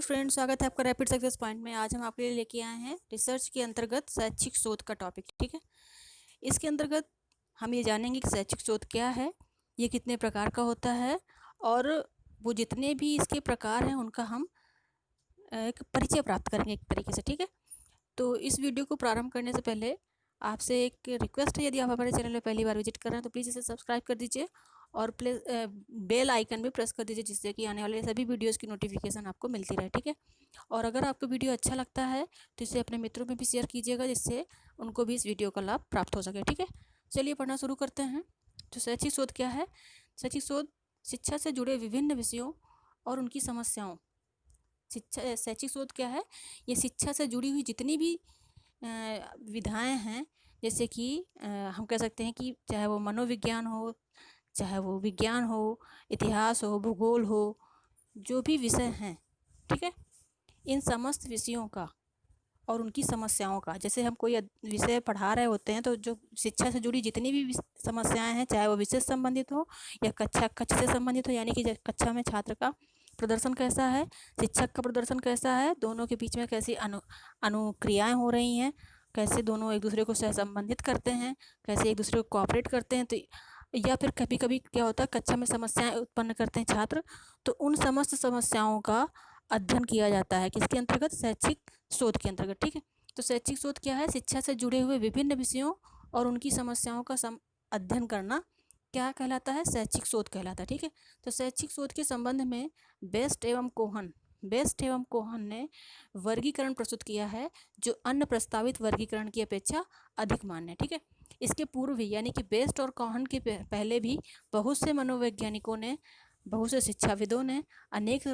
Friends, स्वागत है आपका रैपिड सक्सेस पॉइंट में। आज हम आपके लिए लेके आए हैं रिसर्च के अंतर्गत शैक्षिक शोध का टॉपिक। ठीक है, इसके अंतर्गत हम ये जानेंगे कि शैक्षिक शोध क्या है, ये कितने प्रकार का होता है, और वो जितने भी इसके प्रकार हैं उनका हम एक परिचय प्राप्त करेंगे एक तरीके से। ठीक है, तो इस वीडियो को प्रारंभ करने से पहले आपसे एक रिक्वेस्ट है, यदि आप हमारे चैनल में पहली बार विजिट कर रहे हैं तो प्लीज़ इसे सब्सक्राइब कर दीजिए और प्लीज़ बेल आइकन भी प्रेस कर दीजिए, जिससे कि आने वाले सभी वीडियोस की नोटिफिकेशन आपको मिलती रहे। ठीक है, और अगर आपको वीडियो अच्छा लगता है तो इसे अपने मित्रों में भी शेयर कीजिएगा, जिससे उनको भी इस वीडियो का लाभ प्राप्त हो सके। ठीक है, चलिए पढ़ना शुरू करते हैं। तो शैक्षिक शोध क्या है? शैक्षिक शोध शिक्षा से जुड़े विभिन्न विषयों और उनकी समस्याओं। शैक्षिक शोध क्या है? ये शिक्षा से जुड़ी हुई जितनी भी विधाएं हैं, जैसे कि हम कह सकते हैं कि चाहे वो मनोविज्ञान हो, चाहे वो विज्ञान हो, इतिहास हो, भूगोल हो, जो भी विषय हैं, ठीक है, इन समस्त विषयों का और उनकी समस्याओं का, जैसे हम कोई विषय पढ़ा रहे होते हैं तो जो शिक्षा से जुड़ी जितनी भी समस्याएं हैं, चाहे वो विषय से संबंधित हो या कक्षा से संबंधित हो, यानी कि कक्षा में छात्र का प्रदर्शन कैसा है, शिक्षक का प्रदर्शन कैसा है, दोनों के बीच में कैसी अनुक्रियाएँ हो रही हैं, कैसे दोनों एक दूसरे को सहसंबंधित करते हैं, कैसे एक दूसरे को कोऑपरेट करते हैं, तो या फिर कभी कभी क्या होता है कक्षा में समस्याएं उत्पन्न करते हैं छात्र, तो उन समस्त समस्याओं का अध्ययन किया जाता है किसके अंतर्गत? शैक्षिक शोध के अंतर्गत। ठीक है, तो शैक्षिक शोध क्या है? शिक्षा से जुड़े हुए विभिन्न विषयों और उनकी समस्याओं का अध्ययन करना क्या कहलाता है? शैक्षिक शोध कहलाता है। ठीक है, तो शैक्षिक शोध के संबंध में बेस्ट एवं कोहन ने वर्गीकरण प्रस्तुत किया है, जो अन्य प्रस्तावित वर्गीकरण की अपेक्षा अधिक मान्य है। ठीक है, इसके पूर्व भी, यानी कि बेस्ट और कोहन के पहले भी बहुत से मनोवैज्ञानिकों ने, बहुत से शिक्षाविदों ने अनेक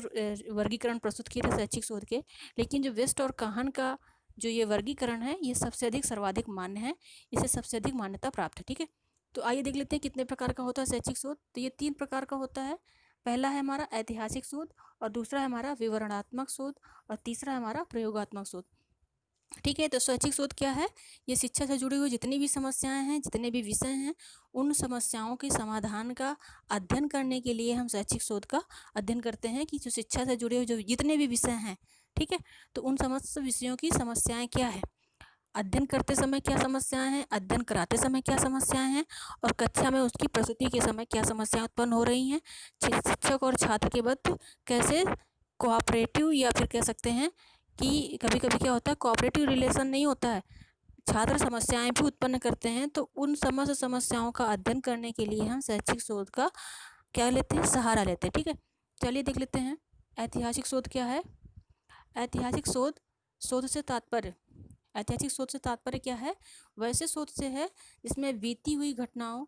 वर्गीकरण प्रस्तुत किए थे शैक्षिक शोध के, लेकिन जो वेस्ट और कोहन का जो ये वर्गीकरण है, ये सबसे अधिक सर्वाधिक मान्य है, इसे सबसे अधिक मान्यता प्राप्त है। ठीक है, तो आइए देख लेते हैं कितने प्रकार का होता है शैक्षिक शोध। तो ये 3 प्रकार का होता है। पहला है हमारा ऐतिहासिक शोध, और दूसरा है हमारा विवरणात्मक शोध, और तीसरा है हमारा प्रयोगात्मक शोध। ठीक है, तो शैक्षिक शोध क्या है? ये शिक्षा से जुड़ी हुई जितनी भी समस्याएं हैं, जितने भी विषय हैं, उन समस्याओं के समाधान का अध्ययन करने के लिए हम शैक्षिक शोध का अध्ययन करते हैं कि जो शिक्षा से जुड़े हुए जो जितने भी विषय हैं, ठीक है, तो उन समस्त विषयों की समस्याएं क्या है, अध्ययन करते समय क्या समस्याएं हैं, अध्ययन कराते समय क्या समस्याएं हैं, और कक्षा में उसकी प्रस्तुति के समय क्या समस्याएं उत्पन्न हो रही हैं। शिक्षक और छात्र के मध्य कैसे कोऑपरेटिव, या फिर कह सकते हैं कि कभी कभी क्या होता है कोऑपरेटिव रिलेशन नहीं होता है, छात्र समस्याएं भी उत्पन्न करते हैं, तो उन समस्त समस्याओं का अध्ययन करने के लिए हम शैक्षिक शोध का क्या लेते हैं? सहारा लेते हैं। ठीक है, चलिए देख लेते हैं ऐतिहासिक शोध क्या है। ऐतिहासिक शोध, शोध से तात्पर्य, ऐतिहासिक शोध से तात्पर्य क्या है? वैसे शोध से है जिसमें बीती हुई घटनाओं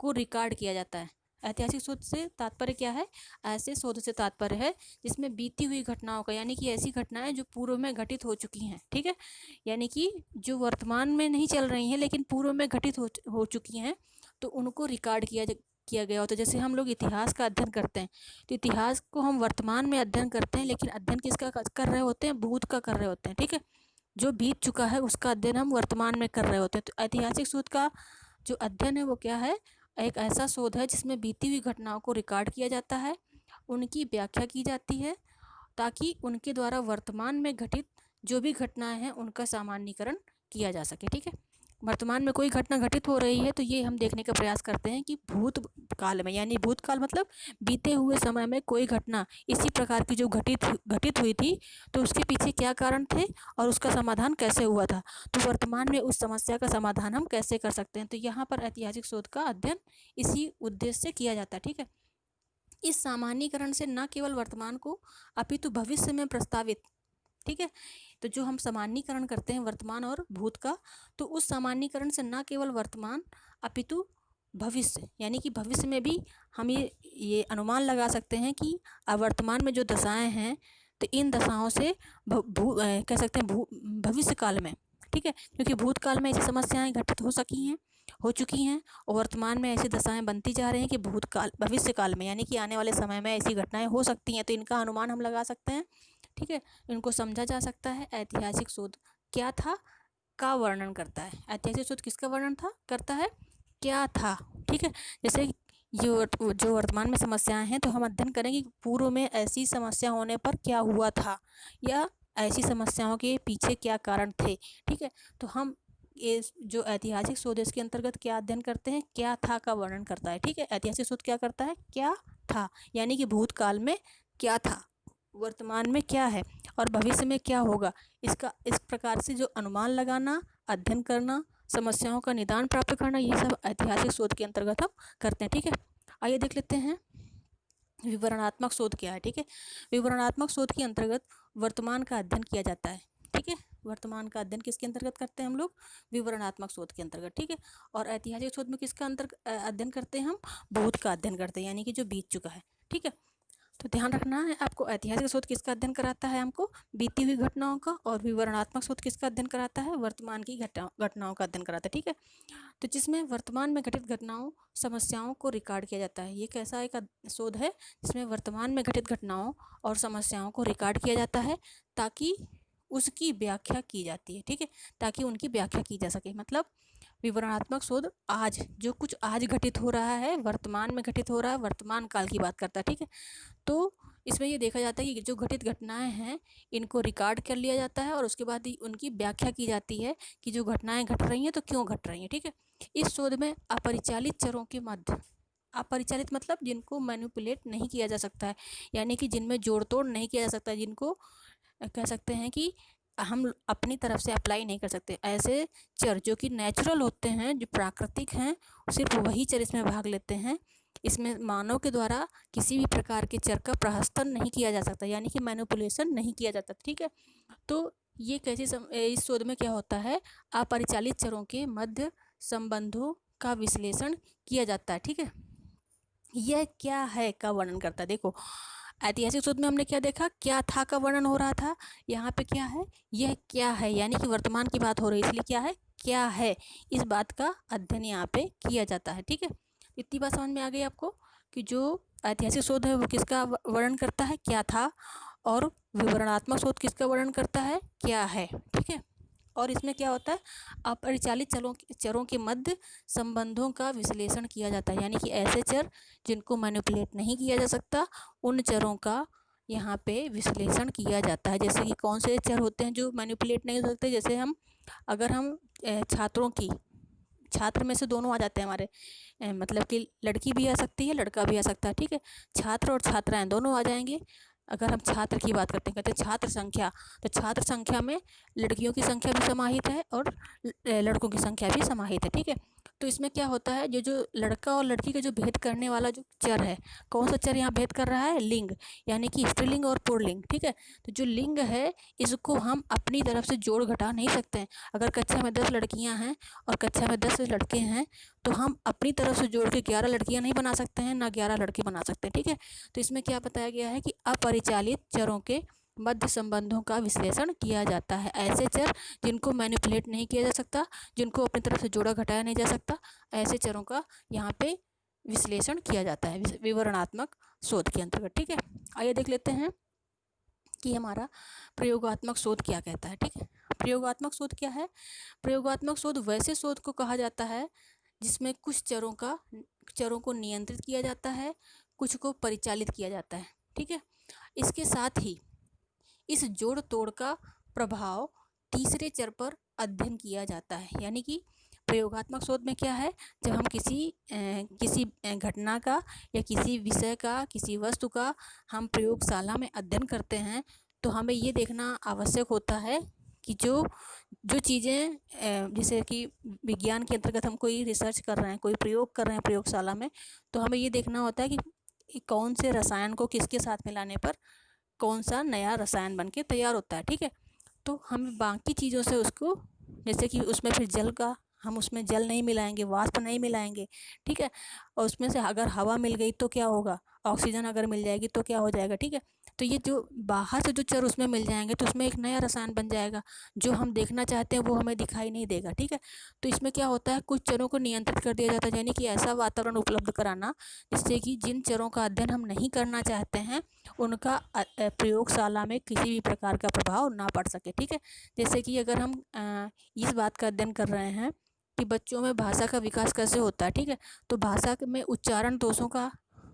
को रिकॉर्ड किया जाता है। ऐतिहासिक शोध से तात्पर्य क्या है? ऐसे शोध से तात्पर्य है जिसमें बीती हुई घटनाओं का, यानी कि ऐसी घटनाएं जो पूर्व में घटित हो चुकी हैं। ठीक है, यानी कि जो वर्तमान में नहीं चल रही हैं लेकिन पूर्व में घटित हो चुकी हैं, तो उनको रिकॉर्ड किया गया होता है। जैसे हम लोग इतिहास का अध्ययन करते हैं, तो इतिहास को हम वर्तमान में अध्ययन करते हैं, लेकिन अध्ययन किसका कर रहे होते हैं? भूत का कर रहे होते हैं। ठीक है, जो बीत चुका है उसका अध्ययन हम वर्तमान में कर रहे होते हैं। तो ऐतिहासिक शोध का जो अध्ययन है वो क्या है? एक ऐसा शोध है जिसमें बीती हुई घटनाओं को रिकॉर्ड किया जाता है, उनकी व्याख्या की जाती है, ताकि उनके द्वारा वर्तमान में घटित जो भी घटनाएं हैं उनका सामान्यीकरण किया जा सके। ठीक है, वर्तमान में कोई घटना घटित हो रही है तो ये हम देखने का प्रयास करते हैं कि भूतकाल में, यानी भूतकाल मतलब बीते हुए समय में कोई घटना इसी प्रकार की जो घटित हुई थी, तो उसके पीछे क्या कारण थे और उसका समाधान कैसे हुआ था, तो वर्तमान में उस समस्या का समाधान हम कैसे कर सकते हैं। तो यहाँ पर ऐतिहासिक शोध का अध्ययन इसी उद्देश्य से किया जाता है। ठीक है, इस सामान्यीकरण से न केवल वर्तमान को अपितु भविष्य में प्रस्तावित, ठीक है, तो जो हम सामान्यीकरण करते हैं वर्तमान और भूत का, तो उस सामान्यीकरण से न केवल वर्तमान अपितु भविष्य, यानी कि भविष्य में भी हम ये अनुमान लगा सकते हैं कि वर्तमान में जो दशाएं हैं, तो इन दशाओं से कह सकते हैं भविष्य काल में, ठीक है, क्योंकि भूतकाल में ऐसी समस्याएं घटित हो चुकी हैं, और वर्तमान में ऐसी दशाएं बनती जा रही हैं कि भविष्य काल में, यानी कि आने वाले समय में ऐसी घटनाएं हो सकती हैं, तो इनका अनुमान हम लगा सकते हैं। ठीक है, इनको समझा जा सकता है। ऐतिहासिक शोध क्या था का वर्णन करता है। ऐतिहासिक शोध किसका वर्णन करता है? क्या था। ठीक है, जैसे जो वर्तमान में समस्याएं हैं, तो हम अध्ययन करेंगे कि पूर्व में ऐसी समस्या होने पर क्या हुआ था या ऐसी समस्याओं के पीछे क्या कारण थे। ठीक है, तो हम ये जो ऐतिहासिक शोध इसके अंतर्गत क्या अध्ययन करते हैं, क्या था का वर्णन करता है। ठीक है, ऐतिहासिक शोध क्या करता है, क्या था, यानी कि भूतकाल में क्या था, वर्तमान में क्या है और भविष्य में क्या होगा, इसका इस प्रकार से जो अनुमान लगाना, अध्ययन करना, समस्याओं का निदान प्राप्त करना, ये सब ऐतिहासिक शोध के अंतर्गत हम करते हैं। ठीक है, आइए देख लेते हैं विवरणात्मक शोध क्या है। ठीक है, विवरणात्मक शोध के अंतर्गत वर्तमान का अध्ययन किया जाता है। ठीक है, वर्तमान का अध्ययन किसके अंतर्गत करते हैं हम लोग, विवरणात्मक शोध के अंतर्गत। ठीक है, और ऐतिहासिक शोध में किसका अध्ययन करते हैं हम, भूत का अध्ययन करते हैं, यानी कि जो बीत चुका है। ठीक है, तो ध्यान रखना है आपको, ऐतिहासिक शोध किसका अध्ययन कराता है, हमको बीती हुई घटनाओं का, और विवरणात्मक शोध किसका अध्ययन कराता है, वर्तमान की घटनाओं का अध्ययन कराता है। ठीक है, तो जिसमें वर्तमान में घटित घटनाओं, समस्याओं को रिकॉर्ड किया जाता है। ये कैसा एक शोध है जिसमें वर्तमान में घटित घटनाओं और समस्याओं को रिकॉर्ड किया जाता है ताकि उसकी व्याख्या की जाती है। ठीक है, ताकि उनकी व्याख्या की जा सके। मतलब विवरणात्मक शोध आज जो कुछ आज घटित हो रहा है, वर्तमान में घटित हो रहा है, वर्तमान काल की बात करता है। ठीक है, तो इसमें ये देखा जाता है कि जो घटित घटनाएं हैं इनको रिकॉर्ड कर लिया जाता है और उसके बाद ही उनकी व्याख्या की जाती है कि जो घटनाएं घट रही हैं तो क्यों घट रही हैं। ठीक है, इस शोध में अपरिचालित चरों के मध्य, अपरिचालित मतलब जिनको मैनिपुलेट नहीं किया जा सकता है, यानी कि जिनमें जोड़ तोड़ नहीं किया जा सकता, जिनको कह सकते हैं कि हम अपनी तरफ से अप्लाई नहीं कर सकते, ऐसे चर जो कि नेचुरल होते हैं, जो प्राकृतिक हैं, सिर्फ वही चर इसमें भाग लेते हैं। इसमें मानव के द्वारा किसी भी प्रकार के चर का प्रहस्तन नहीं किया जा सकता, यानी कि मैनिपुलेशन नहीं किया जाता। ठीक है, तो ये इस शोध में क्या होता है, अपरिचालित चरों के मध्य संबंधों का विश्लेषण किया जाता है। ठीक है, यह क्या है का वर्णन करता है। देखो, ऐतिहासिक शोध में हमने क्या देखा, क्या था का वर्णन हो रहा था, यहाँ पे क्या है, यह क्या है, यानी कि वर्तमान की बात हो रही है, इसलिए क्या है, क्या है, इस बात का अध्ययन यहाँ पे किया जाता है। ठीक है, इतनी बात समझ में आ गई आपको कि जो ऐतिहासिक शोध है वो किसका वर्णन करता है, क्या था, और विवरणात्मक शोध किसका वर्णन करता है, क्या है। ठीक है, और इसमें क्या होता है, अपरिचालित चरों के मध्य संबंधों का विश्लेषण किया जाता है, यानी कि ऐसे चर जिनको मैनिपुलेट नहीं किया जा सकता, उन चरों का यहाँ पे विश्लेषण किया जाता है। जैसे कि कौन से चर होते हैं जो मैनिपुलेट नहीं हो सकते, जैसे अगर हम छात्र में से दोनों आ जाते हैं हमारे, मतलब कि लड़की भी आ सकती है, लड़का भी आ सकता है। ठीक है, छात्र और छात्राएं दोनों आ जाएंगे। अगर हम छात्र की बात करते हैं, कहते हैं छात्र संख्या, तो छात्र संख्या में लड़कियों की संख्या भी समाहित है और लड़कों की संख्या भी समाहित है। ठीक है, तो इसमें क्या होता है, जो लड़का और लड़की का जो भेद करने वाला जो चर है, कौन सा चर यहाँ भेद कर रहा है, लिंग, यानी कि स्त्रीलिंग और पुल्लिंग। ठीक है, तो जो लिंग है इसको हम अपनी तरफ से जोड़ घटा नहीं सकते हैं। अगर कक्षा में 10 लड़कियाँ हैं और कक्षा में 10 लड़के हैं, तो हम अपनी तरफ से जोड़ के 11 लड़कियाँ नहीं बना सकते हैं, ना 11 लड़के बना सकते हैं। ठीक है, तो इसमें क्या बताया गया है कि अपरिचालित चरों के मध्य संबंधों का विश्लेषण किया जाता है। ऐसे चर जिनको मैनिपुलेट नहीं किया जा सकता, जिनको अपनी तरफ से जोड़ा घटाया नहीं जा सकता, ऐसे चरों का यहाँ पे विश्लेषण किया जाता है विवरणात्मक शोध के अंतर्गत। ठीक है, आइए देख लेते हैं कि हमारा प्रयोगात्मक शोध क्या कहता है। ठीक है, प्रयोगात्मक शोध क्या है, प्रयोगात्मक शोध वैसे शोध को कहा जाता है जिसमें कुछ चरों को नियंत्रित किया जाता है, कुछ को परिचालित किया जाता है। ठीक है, इसके साथ ही इस जोड़ तोड़ का प्रभाव तीसरे चर पर अध्ययन किया जाता है। यानी कि प्रयोगात्मक शोध में क्या है, जब हम किसी घटना का या किसी विषय का, किसी वस्तु का हम प्रयोगशाला में अध्ययन करते हैं, तो हमें ये देखना आवश्यक होता है कि जो चीज़ें, जैसे कि विज्ञान के अंतर्गत हम कोई रिसर्च कर रहे हैं, कोई प्रयोग कर रहे हैं प्रयोगशाला में, तो हमें ये देखना होता है कि कौन से रसायन को किसके साथ मिलाने पर कौन सा नया रसायन बन के तैयार होता है। ठीक है, तो हम बाकी चीज़ों से उसको, जैसे कि उसमें फिर हम उसमें जल नहीं मिलाएंगे, वाष्प नहीं मिलाएंगे। ठीक है, और उसमें से अगर हवा मिल गई तो क्या होगा, ऑक्सीजन अगर मिल जाएगी तो क्या हो जाएगा। ठीक है, तो ये जो बाहर से जो चर उसमें मिल जाएंगे तो उसमें एक नया रसायन बन जाएगा, जो हम देखना चाहते हैं वो हमें दिखाई नहीं देगा। ठीक है, तो इसमें क्या होता है, कुछ चरों को नियंत्रित कर दिया जाता है, यानी कि ऐसा वातावरण उपलब्ध कराना जिससे कि जिन चरों का अध्ययन हम नहीं करना चाहते हैं उनका प्रयोगशाला में किसी भी प्रकार का प्रभाव ना पड़ सके। ठीक है, जैसे कि अगर हम इस बात का अध्ययन कर रहे हैं कि बच्चों में भाषा का विकास कैसे होता है, ठीक है। तो भाषा में उच्चारण दोषों का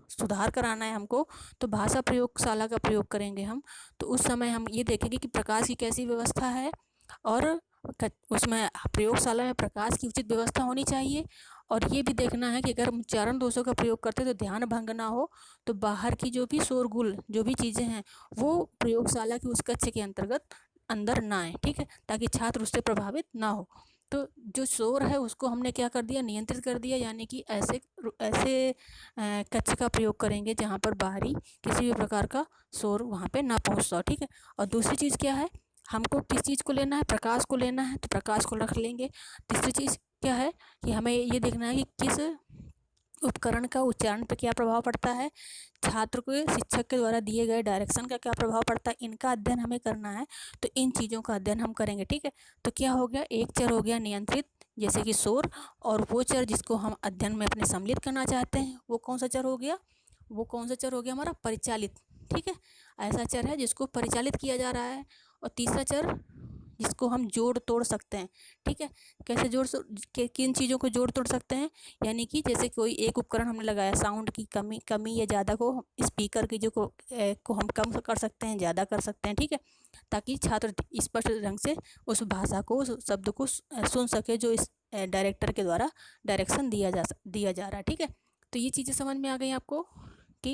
सुधार कराना है हमको, तो भाषा प्रयोगशाला का प्रयोग करेंगे हम। तो उस समय हम ये देखेंगे कि प्रकाश की कैसी व्यवस्था है, और उसमें प्रयोगशाला में प्रकाश की उचित व्यवस्था होनी चाहिए। और ये भी देखना है कि अगर हम उच्चारण दोषों का प्रयोग करते हैं तो ध्यान भंग ना हो, तो बाहर की जो भी शोरगुल जो भी चीज़ें हैं वो प्रयोगशाला की उस कक्ष के अंतर्गत अंदर ना आए, ठीक है, ताकि छात्र उससे प्रभावित ना हो। तो जो शोर है उसको हमने क्या कर दिया, नियंत्रित कर दिया, यानी कि ऐसे ऐसे कक्ष का प्रयोग करेंगे जहाँ पर बाहरी किसी भी प्रकार का शोर वहाँ पे ना पहुँचता, ठीक है। और दूसरी चीज़ क्या है, हमको किस चीज़ को लेना है, प्रकाश को लेना है, तो प्रकाश को रख लेंगे। तीसरी चीज़ क्या है कि हमें ये देखना है कि किस उपकरण का उच्चारण पर क्या प्रभाव पड़ता है, छात्र को शिक्षक के द्वारा दिए गए डायरेक्शन का क्या प्रभाव पड़ता है, इनका अध्ययन हमें करना है। तो इन चीज़ों का अध्ययन हम करेंगे, ठीक है। तो क्या हो गया, एक चर हो गया नियंत्रित, जैसे कि शोर, और वो चर जिसको हम अध्ययन में अपने सम्मिलित करना चाहते हैं वो कौन सा चर हो गया, वो कौन सा चर हो गया हमारा, परिचालित, ठीक है। ऐसा चर है जिसको परिचालित किया जा रहा है। और तीसरा चर जिसको हम जोड़ तोड़ सकते हैं, ठीक है। कैसे किन चीज़ों को जोड़ तोड़ सकते हैं, यानी कि जैसे कोई एक उपकरण हमने लगाया, साउंड की कमी या ज़्यादा को स्पीकर की को हम कम कर सकते हैं, ज़्यादा कर सकते हैं, ठीक है, ताकि छात्र स्पष्ट ढंग से उस भाषा को, उस शब्द को सुन सके जो इस डायरेक्टर के द्वारा डायरेक्शन दिया जा रहा है, ठीक है। तो ये चीज़ें समझ में आ गई आपको कि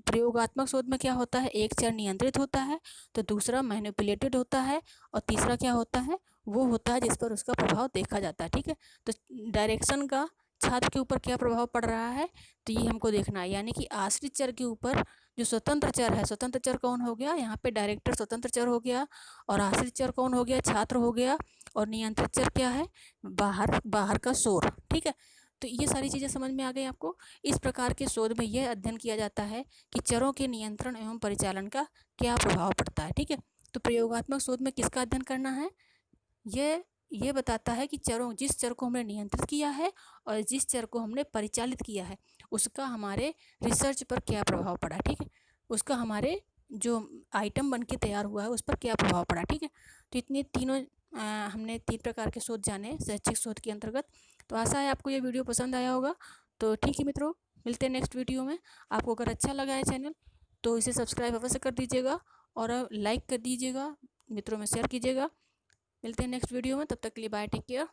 प्रयोगात्मक शोध में क्या होता है, एक चर नियंत्रित होता है, तो दूसरा मैनिपुलेटेड होता है, और तीसरा क्या होता है, वो होता है जिस पर उसका प्रभाव देखा जाता है, ठीक है। तो डायरेक्शन का छात्र के ऊपर क्या प्रभाव पड़ रहा है, तो ये हमको देखना है, यानी कि आश्रित चर के ऊपर जो स्वतंत्र चर है, स्वतंत्र चर कौन हो गया, यहाँ पे डायरेक्टर स्वतंत्र चर हो गया, और आश्रित चर कौन हो गया, छात्र हो गया, और नियंत्रित चर क्या है, बाहर का शोर, ठीक है। तो ये सारी चीज़ें समझ में आ गई आपको। इस प्रकार के शोध में यह अध्ययन किया जाता है कि चरों के नियंत्रण एवं परिचालन का क्या प्रभाव पड़ता है, ठीक है। तो प्रयोगात्मक शोध में किसका अध्ययन करना है, ये बताता है कि जिस चर को हमने नियंत्रित किया है और जिस चर को हमने परिचालित किया है उसका हमारे रिसर्च पर क्या प्रभाव पड़ा, ठीक है, उसका हमारे जो आइटम बन के तैयार हुआ है उस पर क्या प्रभाव पड़ा, ठीक है। तो इतने तीनों हमने 3 प्रकार के शोध जाने शैक्षिक शोध के अंतर्गत। तो आशा है आपको ये वीडियो पसंद आया होगा। तो ठीक है मित्रों, मिलते हैं नेक्स्ट वीडियो में। आपको अगर अच्छा लगा है चैनल तो इसे सब्सक्राइब अवश्य कर दीजिएगा, और लाइक कर दीजिएगा, मित्रों में शेयर कीजिएगा। मिलते हैं नेक्स्ट वीडियो में, तब तक के लिए बाय, टेक केयर।